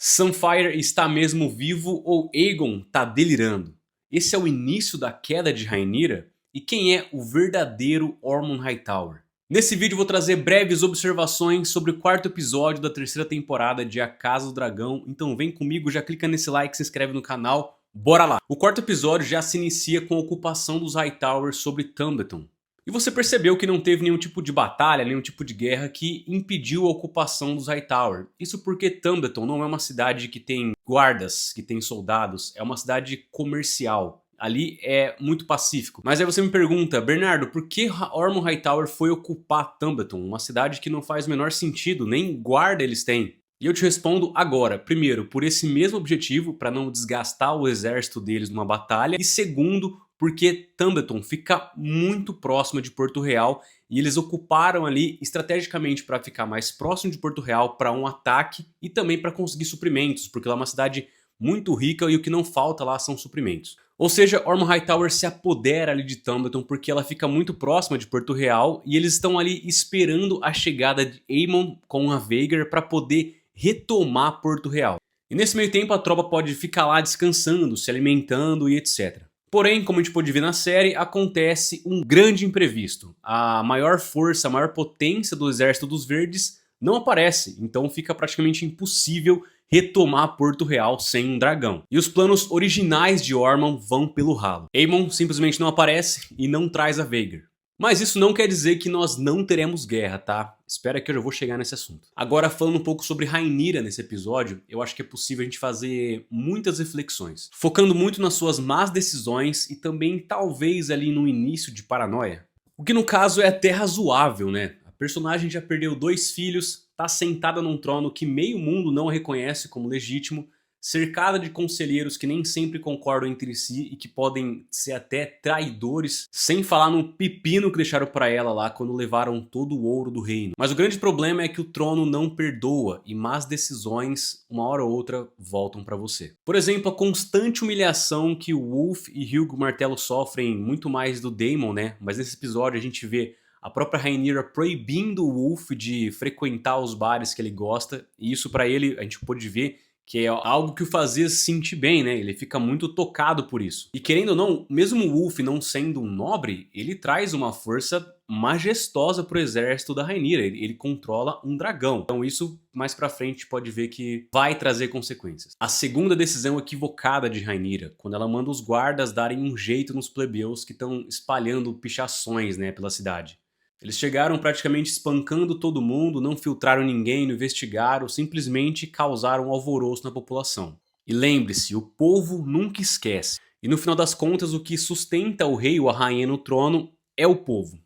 Sunfyre está mesmo vivo ou Aegon tá delirando? Esse é o início da queda de Rhaenyra? E quem é o verdadeiro Ormond Hightower? Nesse vídeo vou trazer breves observações sobre o quarto episódio da terceira temporada de A Casa do Dragão. Então vem comigo, já clica nesse like, se inscreve no canal, bora lá! O quarto episódio já se inicia com a ocupação dos Hightowers sobre Tumbleton. E você percebeu que não teve nenhum tipo de batalha, nenhum tipo de guerra que impediu a ocupação dos Hightower. Isso porque Tumbleton não é uma cidade que tem guardas, que tem soldados, é uma cidade comercial. Ali é muito pacífico. Mas aí você me pergunta, Bernardo, por que Ormond Hightower foi ocupar Tumbleton? Uma cidade que não faz o menor sentido, nem guarda eles têm. E eu te respondo agora. Primeiro, por esse mesmo objetivo, para não desgastar o exército deles numa batalha. E segundo, porque Tumbleton fica muito próxima de Porto Real e eles ocuparam ali estrategicamente para ficar mais próximo de Porto Real para um ataque e também para conseguir suprimentos, porque lá é uma cidade muito rica e o que não falta lá são suprimentos. Ou seja, Ormond Hightower se apodera ali de Tumbleton porque ela fica muito próxima de Porto Real e eles estão ali esperando a chegada de Aemon com a Vhagar para poder retomar Porto Real. E nesse meio tempo a tropa pode ficar lá descansando, se alimentando e etc. Porém, como a gente pode ver na série, acontece um grande imprevisto. A maior força, a maior potência do exército dos verdes não aparece, então fica praticamente impossível retomar Porto Real sem um dragão. E os planos originais de Ormond vão pelo ralo. Aemon simplesmente não aparece e não traz a Vhagar. Mas isso não quer dizer que nós não teremos guerra, tá? Espera que eu já vou chegar nesse assunto. Agora, falando um pouco sobre Rhaenyra nesse episódio, eu acho que é possível a gente fazer muitas reflexões. Focando muito nas suas más decisões e também talvez ali no início de paranoia. O que no caso é até razoável, né? A personagem já perdeu 2 filhos, tá sentada num trono que meio mundo não a reconhece como legítimo, cercada de conselheiros que nem sempre concordam entre si e que podem ser até traidores, sem falar no pepino que deixaram pra ela lá quando levaram todo o ouro do reino. Mas o grande problema é que o trono não perdoa e más decisões, uma hora ou outra, voltam pra você. Por exemplo, a constante humilhação que o Wolf e Hugo Martelo sofrem, muito mais do Daemon, né? Mas nesse episódio a gente vê a própria Rhaenyra proibindo o Wolf de frequentar os bares que ele gosta, e isso pra ele, a gente pôde ver que é algo que o fazia se sentir bem, né? Ele fica muito tocado por isso. E querendo ou não, mesmo o Wolf não sendo um nobre, ele traz uma força majestosa pro exército da Rhaenyra. Ele controla um dragão. Então isso, mais pra frente, pode ver que vai trazer consequências. A segunda decisão equivocada de Rhaenyra, quando ela manda os guardas darem um jeito nos plebeus que estão espalhando pichações, né, pela cidade. Eles chegaram praticamente espancando todo mundo, não filtraram ninguém, não investigaram, simplesmente causaram alvoroço na população. E lembre-se, o povo nunca esquece. E no final das contas, o que sustenta o rei ou a rainha no trono é o povo.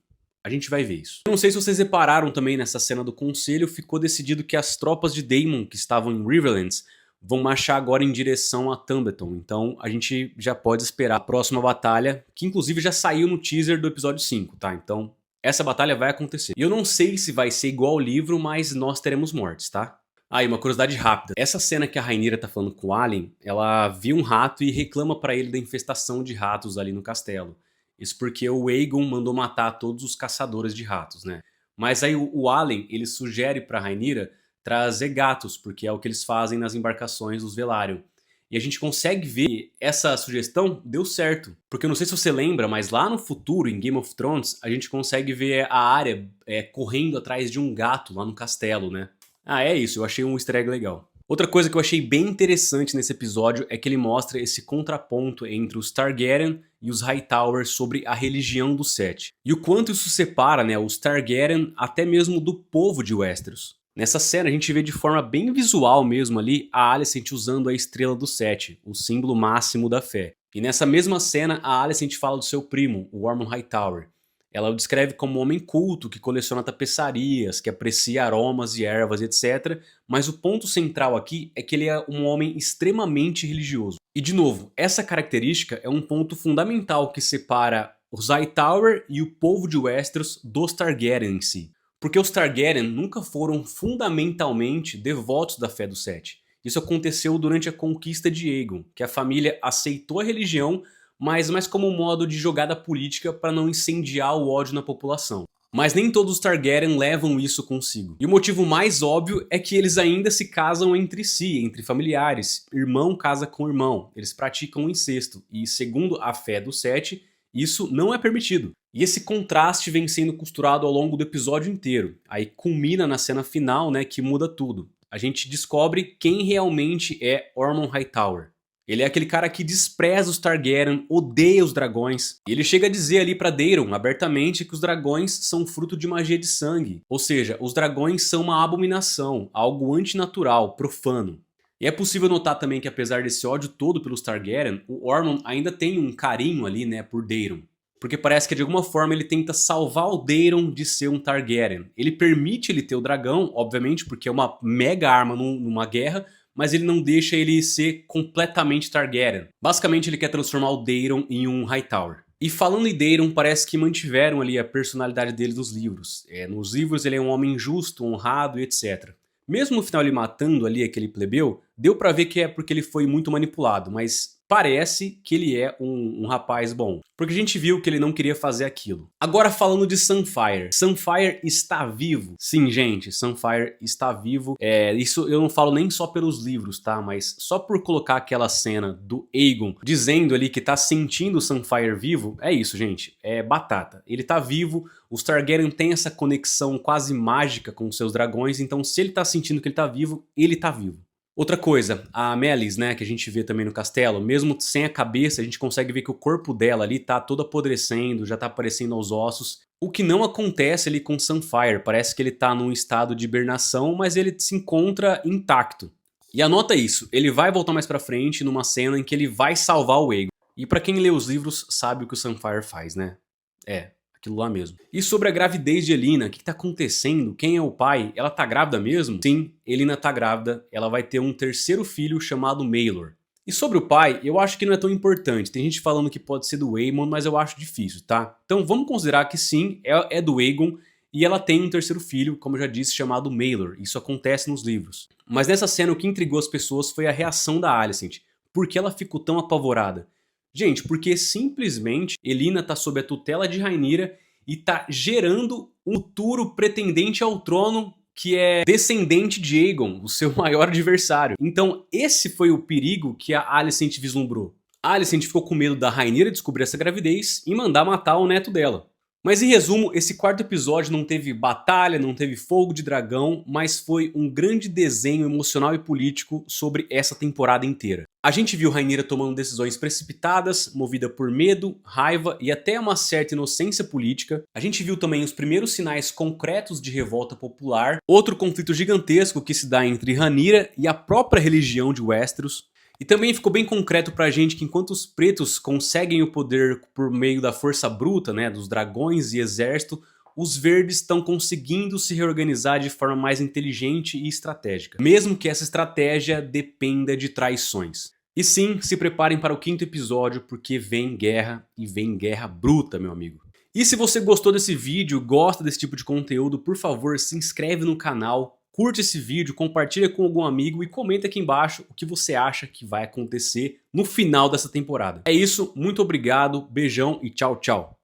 A gente vai ver isso. Eu não sei se vocês repararam também nessa cena do conselho, ficou decidido que as tropas de Daemon que estavam em Riverlands vão marchar agora em direção a Tumbleton. Então a gente já pode esperar a próxima batalha, que inclusive já saiu no teaser do episódio 5, tá? Então essa batalha vai acontecer. E eu não sei se vai ser igual ao livro, mas nós teremos mortes, tá? Ah, e uma curiosidade rápida. Essa cena que a Rhaenyra tá falando com o Alyn, ela viu um rato e reclama pra ele da infestação de ratos ali no castelo. Isso porque o Aegon mandou matar todos os caçadores de ratos, né? Mas aí o Alyn, ele sugere pra Rhaenyra trazer gatos, porque é o que eles fazem nas embarcações dos Velaryon. E a gente consegue ver que essa sugestão deu certo. Porque eu não sei se você lembra, mas lá no futuro, em Game of Thrones, a gente consegue ver a Arya correndo atrás de um gato lá no castelo, né? Ah, é isso, eu achei um easter egg legal. Outra coisa que eu achei bem interessante nesse episódio é que ele mostra esse contraponto entre os Targaryen e os Hightower sobre a religião dos Sete. E o quanto isso separa, né, os Targaryen até mesmo do povo de Westeros. Nessa cena a gente vê de forma bem visual mesmo ali a Alicent usando a Estrela dos Sete, o símbolo máximo da fé. E nessa mesma cena a Alicent fala do seu primo, o Ormond Hightower. Ela o descreve como um homem culto, que coleciona tapeçarias, que aprecia aromas e ervas, etc. Mas o ponto central aqui é que ele é um homem extremamente religioso. E de novo, essa característica é um ponto fundamental que separa os Hightower e o povo de Westeros dos Targaryen em si. Porque os Targaryen nunca foram fundamentalmente devotos da fé dos Sete. Isso aconteceu durante a conquista de Aegon, que a família aceitou a religião, mas mais como um modo de jogada política para não incendiar o ódio na população. Mas nem todos os Targaryen levam isso consigo. E o motivo mais óbvio é que eles ainda se casam entre si, entre familiares. Irmão casa com irmão. Eles praticam o incesto. E segundo a fé do Sete, isso não é permitido. E esse contraste vem sendo costurado ao longo do episódio inteiro. Aí culmina na cena final, né, que muda tudo. A gente descobre quem realmente é Ormond Hightower. Ele é aquele cara que despreza os Targaryen, odeia os dragões. E ele chega a dizer ali pra Daeron, abertamente, que os dragões são fruto de magia de sangue. Ou seja, os dragões são uma abominação, algo antinatural, profano. E é possível notar também que apesar desse ódio todo pelos Targaryen, o Ormond ainda tem um carinho ali, né, por Daeron. Porque parece que de alguma forma ele tenta salvar o Daeron de ser um Targaryen. Ele permite ele ter o dragão, obviamente, porque é uma mega arma numa guerra, mas ele não deixa ele ser completamente Targaryen. Basicamente ele quer transformar o Daeron em um Hightower. E falando em Daeron, parece que mantiveram ali a personalidade dele nos livros. Nos livros ele é um homem justo, honrado e etc. Mesmo no final ele matando ali aquele plebeu, deu pra ver que é porque ele foi muito manipulado, mas parece que ele é um rapaz bom. Porque a gente viu que ele não queria fazer aquilo. Agora falando de Sunfyre. Sunfyre está vivo. Sim, gente, Sunfyre está vivo. Isso eu não falo nem só pelos livros, tá? Mas só por colocar aquela cena do Aegon dizendo ali que tá sentindo o Sunfyre vivo, é isso, gente. É batata. Ele tá vivo, os Targaryen têm essa conexão quase mágica com os seus dragões, então se ele tá sentindo que ele tá vivo, ele tá vivo. Outra coisa, a Meleys, né, que a gente vê também no castelo, mesmo sem a cabeça, a gente consegue ver que o corpo dela ali tá todo apodrecendo, já tá aparecendo aos ossos. O que não acontece ali com Sunfyre, parece que ele tá num estado de hibernação, mas ele se encontra intacto. E anota isso, ele vai voltar mais pra frente numa cena em que ele vai salvar o Aegon. E pra quem lê os livros sabe o que o Sunfyre faz, né? Aquilo lá mesmo. E sobre a gravidez de Elina, o que tá acontecendo? Quem é o pai? Ela tá grávida mesmo? Sim, Elina tá grávida, ela vai ter um terceiro filho chamado Maelor. E sobre o pai, eu acho que não é tão importante. Tem gente falando que pode ser do Aemon, mas eu acho difícil, tá? Então vamos considerar que sim, é do Aegon, e ela tem um terceiro filho, como eu já disse, chamado Maelor. Isso acontece nos livros. Mas nessa cena o que intrigou as pessoas foi a reação da Alicent. Por que ela ficou tão apavorada? Gente, porque simplesmente Elina tá sob a tutela de Rhaenyra e tá gerando um futuro pretendente ao trono que é descendente de Aegon, o seu maior adversário. Então esse foi o perigo que a Alicent vislumbrou. A Alicent ficou com medo da Rhaenyra descobrir essa gravidez e mandar matar o neto dela. Mas em resumo, esse quarto episódio não teve batalha, não teve fogo de dragão, mas foi um grande desenho emocional e político sobre essa temporada inteira. A gente viu Rhaenyra tomando decisões precipitadas, movida por medo, raiva e até uma certa inocência política. A gente viu também os primeiros sinais concretos de revolta popular, outro conflito gigantesco que se dá entre Rhaenyra e a própria religião de Westeros. E também ficou bem concreto pra gente que enquanto os pretos conseguem o poder por meio da força bruta, né, dos dragões e exército, os verdes estão conseguindo se reorganizar de forma mais inteligente e estratégica, mesmo que essa estratégia dependa de traições. E sim, se preparem para o quinto episódio, porque vem guerra e vem guerra bruta, meu amigo. E se você gostou desse vídeo, gosta desse tipo de conteúdo, por favor, se inscreve no canal, curte esse vídeo, compartilha com algum amigo e comenta aqui embaixo o que você acha que vai acontecer no final dessa temporada. É isso, muito obrigado, beijão e tchau, tchau.